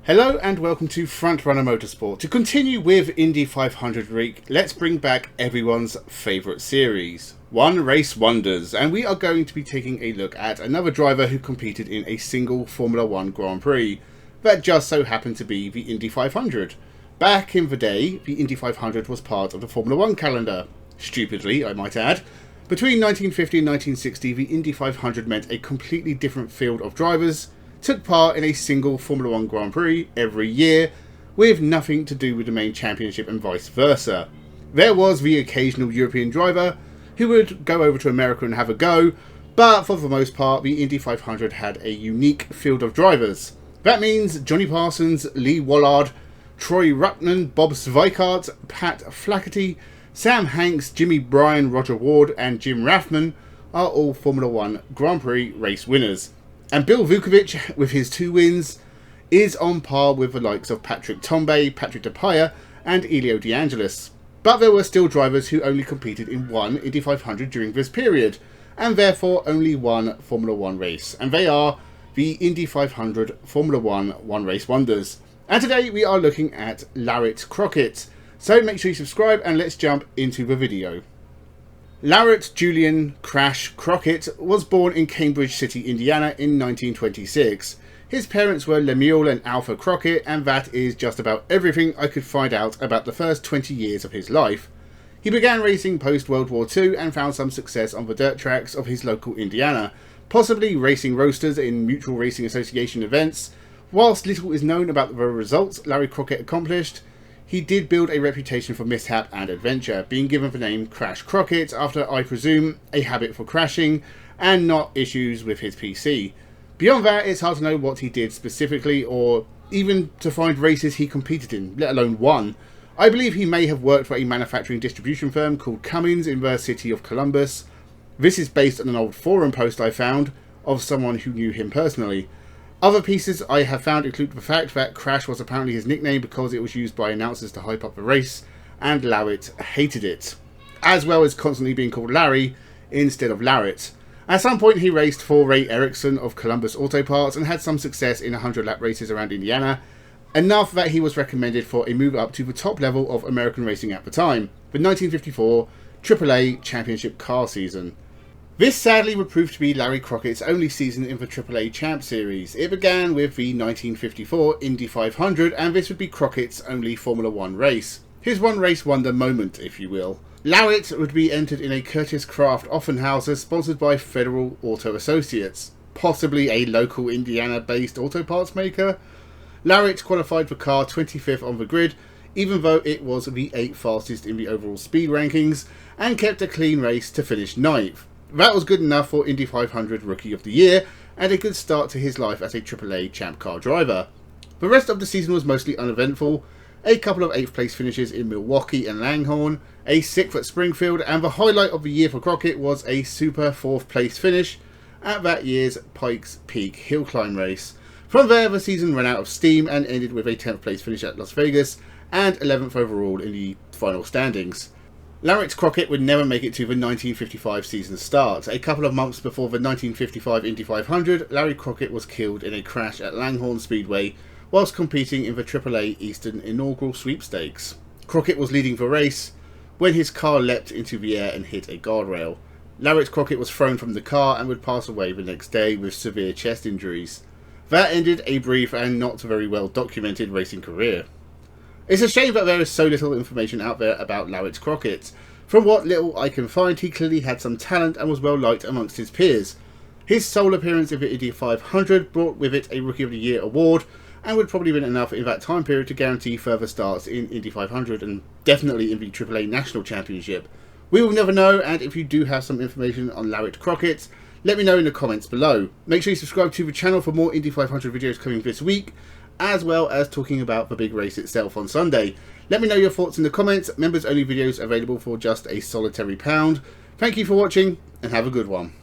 Hello and welcome to Frontrunner Motorsport. To continue with Indy 500 week, let's bring back everyone's favourite series, One Race Wonders, and we are going to be taking a look at another driver who competed in a single Formula 1 Grand Prix that just so happened to be the Indy 500. Back in the day, the Indy 500 was part of the Formula 1 calendar. Stupidly, I might add. Between 1950 and 1960, the Indy 500 meant a completely different field of drivers took part in a single Formula 1 Grand Prix every year, with nothing to do with the main championship and vice versa. There was the occasional European driver who would go over to America and have a go, but for the most part the Indy 500 had a unique field of drivers. That means Johnny Parsons, Lee Wallard, Troy Ruttman, Bob Zweikart, Pat Flaherty, Sam Hanks, Jimmy Bryan, Roger Ward and Jim Rathman are all Formula 1 Grand Prix race winners. And Bill Vukovic, with his 2 wins, is on par with the likes of Patrick Tambay, Patrick DePaia and Elio De Angelis. But there were still drivers who only competed in one Indy 500 during this period, and therefore only one Formula 1 race. And they are the Indy 500 Formula 1 One Race Wonders. And today we are looking at Larret Crockett. So make sure you subscribe and let's jump into the video. Larret Julian Crash Crockett was born in Cambridge City, Indiana in 1926. His parents were Lemuel and Alpha Crockett, and that is just about everything I could find out about the first 20 years of his life. He began racing post-World War II and found some success on the dirt tracks of his local Indiana, possibly racing roasters in Mutual Racing Association events. Whilst little is known about the results Larry Crockett accomplished, he did build a reputation for mishap and adventure, being given the name Crash Crockett after, I presume, a habit for crashing and not issues with his PC. Beyond that, it's hard to know what he did specifically or even to find races he competed in, let alone won. I believe he may have worked for a manufacturing distribution firm called Cummins in the city of Columbus. This is based on an old forum post I found of someone who knew him personally. Other pieces I have found include the fact that Crash was apparently his nickname because it was used by announcers to hype up the race, and Larret hated it, as well as constantly being called Larry instead of Larret. At some point he raced for Ray Erickson of Columbus Auto Parts and had some success in 100-lap races around Indiana, enough that he was recommended for a move up to the top level of American racing at the time, the 1954 AAA Championship car season. This sadly would prove to be Larry Crockett's only season in the AAA Champ Series. It began with the 1954 Indy 500, and this would be Crockett's only Formula 1 race. His one race wonder moment, if you will. Larret would be entered in a Curtiss Craft Offenhauser sponsored by Federal Auto Associates, possibly a local Indiana-based auto parts maker. Larret qualified for car 25th on the grid, even though it was the 8th fastest in the overall speed rankings, and kept a clean race to finish 9th. That was good enough for Indy 500 Rookie of the Year, and a good start to his life as a AAA Champ Car driver. The rest of the season was mostly uneventful, a couple of 8th place finishes in Milwaukee and Langhorne, a 6th at Springfield, and the highlight of the year for Crockett was a super 4th place finish at that year's Pikes Peak Hill Climb race. From there the season ran out of steam and ended with a 10th place finish at Las Vegas and 11th overall in the final standings. Larret Crockett would never make it to the 1955 season start. A couple of months before the 1955 Indy 500, Larry Crockett was killed in a crash at Langhorne Speedway whilst competing in the AAA Eastern Inaugural Sweepstakes. Crockett was leading the race when his car leapt into the air and hit a guardrail. Larret Crockett was thrown from the car and would pass away the next day with severe chest injuries. That ended a brief and not very well documented racing career. It's a shame that there is so little information out there about Larret Crockett. From what little I can find, he clearly had some talent and was well liked amongst his peers. His sole appearance in the Indy 500 brought with it a Rookie of the Year award, and would probably been enough in that time period to guarantee further starts in Indy 500 and definitely in the AAA National Championship. We will never know, and if you do have some information on Larret Crockett, let me know in the comments below. Make sure you subscribe to the channel for more Indy 500 videos coming this week, as well as talking about the big race itself on Sunday. Let me know your thoughts in the comments. Members only videos available for just a solitary £1. Thank you for watching and have a good one.